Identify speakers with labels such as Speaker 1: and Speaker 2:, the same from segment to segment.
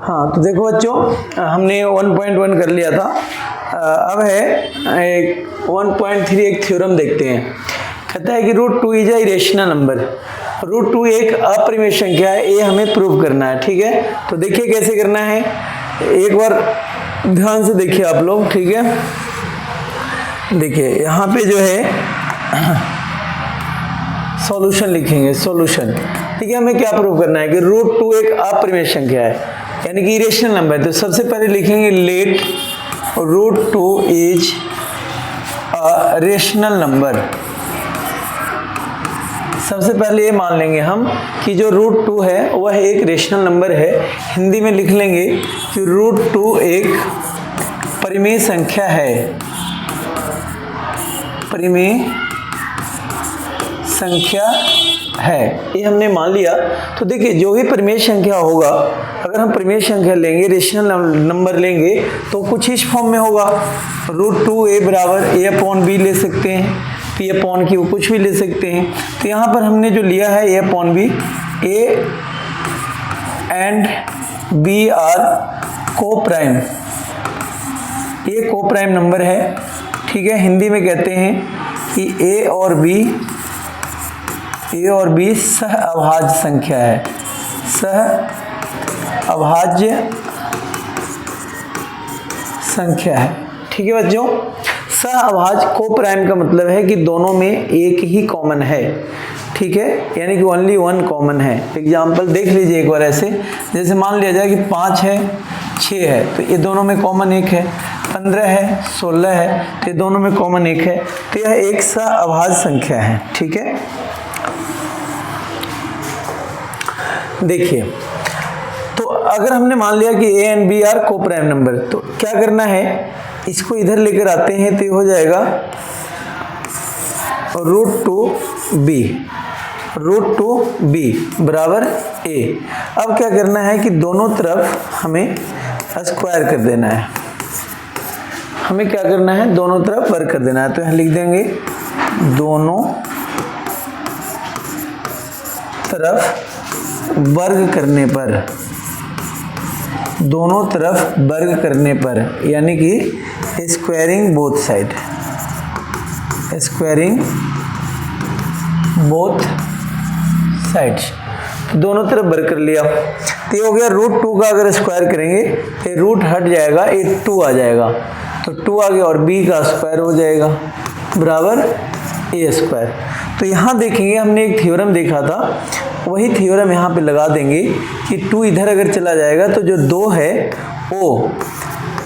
Speaker 1: हाँ तो देखो बच्चों, हमने 1.1 कर लिया था। अब है एक 1.3 एक थ्योरम देखते हैं। कहता है कि √2 इज अ इरेशनल नंबर। √2 एक अपरिमेय संख्या है, ये हमें प्रूव करना है। ठीक है, तो देखिए कैसे करना है, एक बार ध्यान से देखिए आप लोग। ठीक है, देखिए यहाँ पे जो है सॉल्यूशन लिखेंगे, सॉल्यूशन। ठीक है, हमें क्या प्रूव करना है कि √2 एक अपरिमेय संख्या है, यानी कि इरेशनल नंबर है। तो सबसे पहले लिखेंगे let √2 is a rational number. सबसे पहले ये मान लेंगे हम कि जो √2 है वह एक रेशनल नंबर है। हिंदी में लिख लेंगे कि √2 एक परिमेय संख्या है, परिमेय संख्या है, ये हमने मान लिया। तो देखिए जो भी परिमेय संख्या होगा, अगर हम परिमेय संख्या लेंगे, रेशनल नंबर लेंगे, तो कुछ इस फॉर्म में होगा। √2a बराबर a/b ले सकते हैं, p/q कुछ भी ले सकते हैं। तो यहाँ पर हमने जो लिया है a/b, a and b are coprime, ये को प्राइम नंबर है। ठीक है, हिंदी में कहते हैं कि a और b सह अभाज्य संख्या है, सह अभाज्य संख्या है। ठीक है बच्चों, सह अभाज्य को प्राइम का मतलब है कि दोनों में एक ही कॉमन है। ठीक है, यानी कि ओनली वन कॉमन है। एग्जाम्पल देख लीजिए एक बार ऐसे, जैसे मान लिया जाए कि 5 है 6 है, तो ये दोनों में कॉमन एक है। 15 है 16 है, तो ये दोनों में कॉमन एक है। तो यह एक सह अभाज्य संख्या है। ठीक है, देखिए तो अगर हमने मान लिया कि a एंड b आर को प्राइम नंबर, तो क्या करना है, इसको इधर लेकर आते हैं तो ये हो जाएगा √2b बराबर a। अब क्या करना है कि दोनों तरफ हमें स्क्वायर कर देना है। हमें क्या करना है, दोनों तरफ वर्ग कर देना है। तो यहाँ लिख देंगे दोनों तरफ वर्ग करने पर, दोनों तरफ वर्ग करने पर, यानी कि squaring both side, squaring both sides, दोनों तरफ वर्ग कर लिया। तो ये हो गया √2 का अगर स्क्वायर करेंगे तो रूट हट जाएगा, ये 2 आ जाएगा, तो 2 आ गया और b का स्क्वायर हो जाएगा बराबर a²। तो यहाँ देखेंगे हमने एक थ्योरम देखा था, वही थ्योरम यहाँ पे लगा देंगे कि 2 इधर अगर चला जाएगा तो जो 2 है वो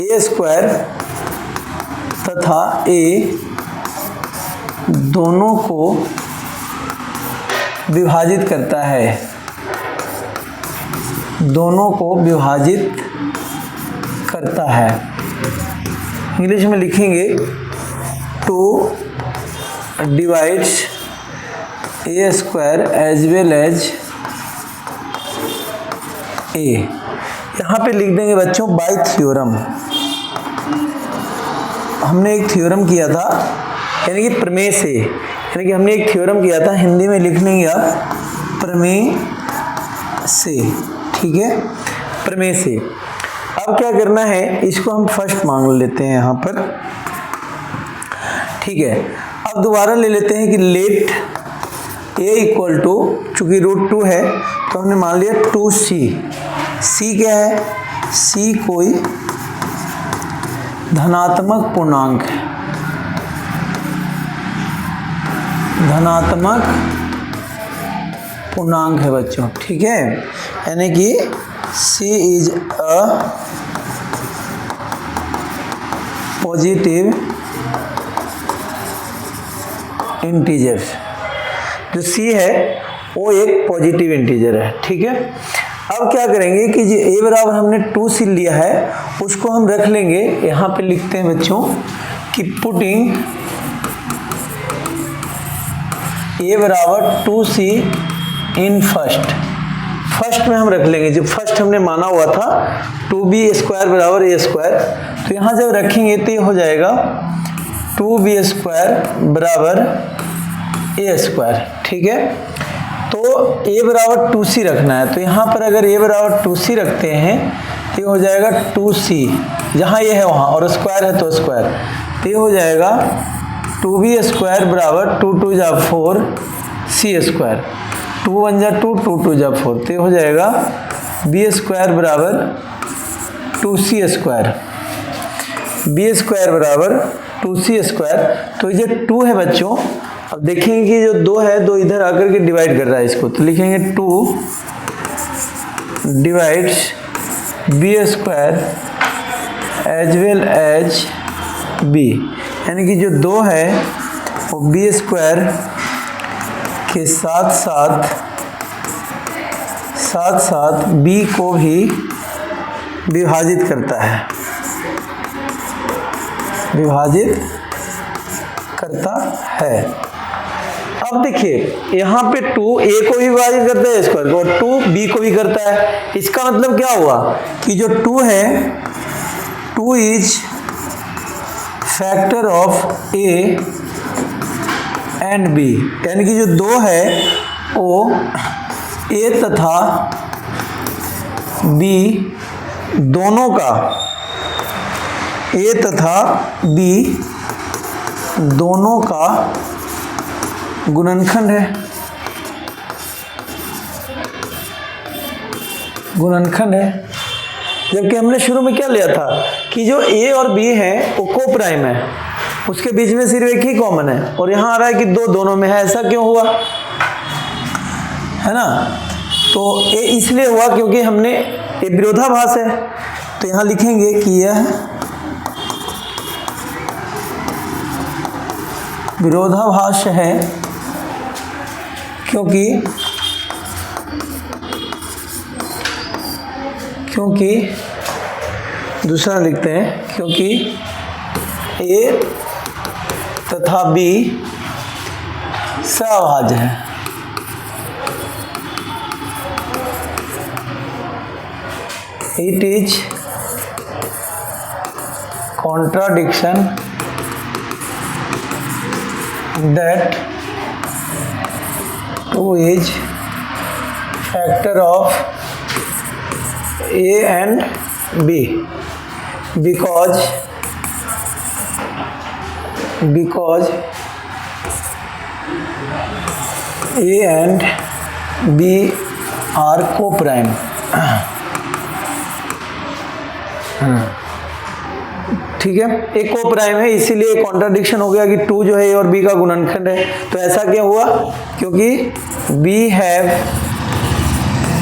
Speaker 1: a² तथा a दोनों को विभाजित करता है, दोनों को विभाजित करता है। इंग्लिश में लिखेंगे 2 divides a² as well as a। यहाँ पे लिख देंगे बच्चों बाय थ्योरम। हमने एक थ्योरम किया था, यानी कि प्रमेय से, यानी कि हमने एक थ्योरम किया था, हिंदी में लिख लेंगे आप प्रमेय से। ठीक है, प्रमेय से। अब क्या करना है, इसको हम फर्स्ट मांग लेते हैं यहाँ पर। ठीक है, अब दोबारा ले लेते हैं कि लेट a इक्वल टू, चूंकि √2 है तो हमने मान लिया 2c। c क्या है, c कोई धनात्मक पूर्णांक है, धनात्मक पूर्णांक है बच्चों। ठीक है, यानी कि c is a positive integer. जो c है वो एक पॉजिटिव इंटीजर है। ठीक है, अब क्या करेंगे कि जो a बराबर हमने 2c लिया है उसको हम रख लेंगे, यहाँ पे लिखते हैं बच्चों कि पुटिंग a बराबर 2c इन फर्स्ट। फर्स्ट में हम रख लेंगे, जो फर्स्ट हमने माना हुआ था 2b² बराबर a², तो यहाँ जब रखेंगे तो ये हो जाएगा 2b² बराबर a²। ठीक है, तो a बराबर 2c रखना है, तो यहाँ पर अगर a बराबर 2c रखते हैं ये हो जाएगा 2c, जहाँ ये है वहाँ, और स्क्वायर है तो स्क्वायर, तो ये हो जाएगा 2b स्क्वायर बराबर 2 2 जा 4 c स्क्वायर, 2 1 जा 2 2 2 जा 4, तो ये हो जाएगा b स्क्वायर बराबर 2c स्क्वायर, b स्क्वायर बराबर 2c स्क्वायर। तो ये 2 है बच्चों, अब देखेंगे कि जो 2 है, 2 इधर आकर के डिवाइड कर रहा है इसको, तो लिखेंगे 2 divides b square as well as b, यानी कि जो 2 है वो बी स्क्वायर के साथ साथ बी को भी विभाजित करता है, विभाजित करता है। अब देखिए यहाँ पे 2 a को भी विभाजित करता है स्क्वायर को, और 2 b को भी करता है। इसका मतलब क्या हुआ कि जो 2 है, 2 is factor of a and b, यानी कि जो 2 है वो a तथा b दोनों का, a तथा b दोनों का गुणनखंड है, गुणनखंड है। जबकि हमने शुरू में क्या लिया था कि जो a और b है वो को प्राइम है, उसके बीच में सिर्फ एक ही कॉमन है, और यहाँ आ रहा है कि 2 दोनों में है। ऐसा क्यों हुआ, है ना? तो ये इसलिए हुआ क्योंकि हमने, ये विरोधाभास है, तो यहाँ लिखेंगे कि यह विरोधाभास है, क्योंकि दूसरा लिखते हैं, क्योंकि A तथा B सभाज्य है। It is contradiction that 2 is factor of A and B because A and B are co-prime। ठीक है, एक को प्राइम है, इसीलिए कॉन्ट्राडिक्शन हो गया कि 2 जो है ए और बी का गुणनखंड है। तो ऐसा क्यों हुआ, क्योंकि we have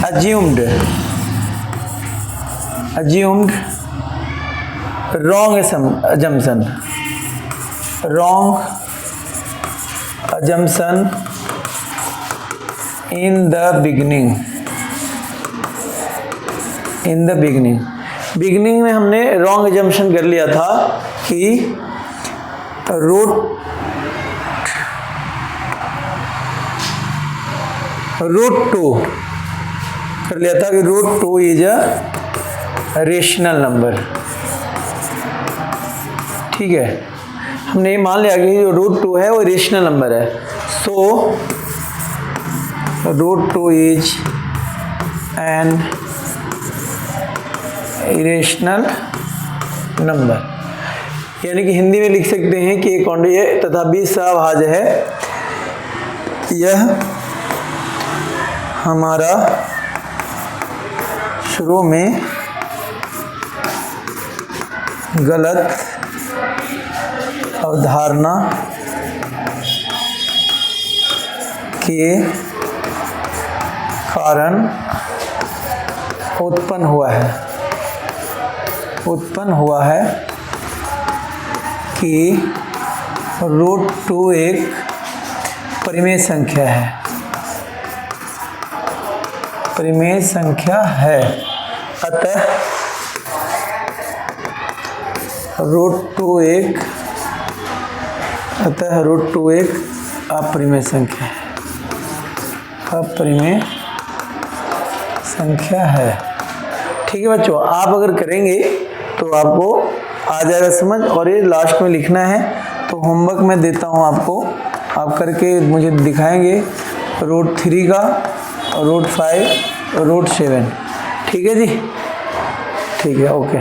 Speaker 1: assumed wrong assumption in the beginning beginning में हमने रॉन्ग एजम्पशन कर लिया था कि रूट 2 कर लिया था कि root 2 is a rational number. ठीक है, हमने ये मान लिया कि जो रूट 2 है वो रेशनल नंबर है। So root 2 is an irrational number, यानी कि हिंदी में लिख सकते हैं कि ये तथा बी सभाज्य है। यह हमारा शुरू में गलत अवधारणा के कारण उत्पन्न हुआ है कि रूट 2 एक परिमेय संख्या है, अतः रूट 2 एक अपरिमेय संख्या है। ठीक है बच्चों, आप अगर करेंगे तो आपको आ जाएगा समझ, और ये लास्ट में लिखना है। तो होमवर्क मैं देता हूँ आपको, आप करके मुझे दिखाएंगे रूट 3 का, रूट 5, रूट 7। ठीक है जी। ठीक है, ओके।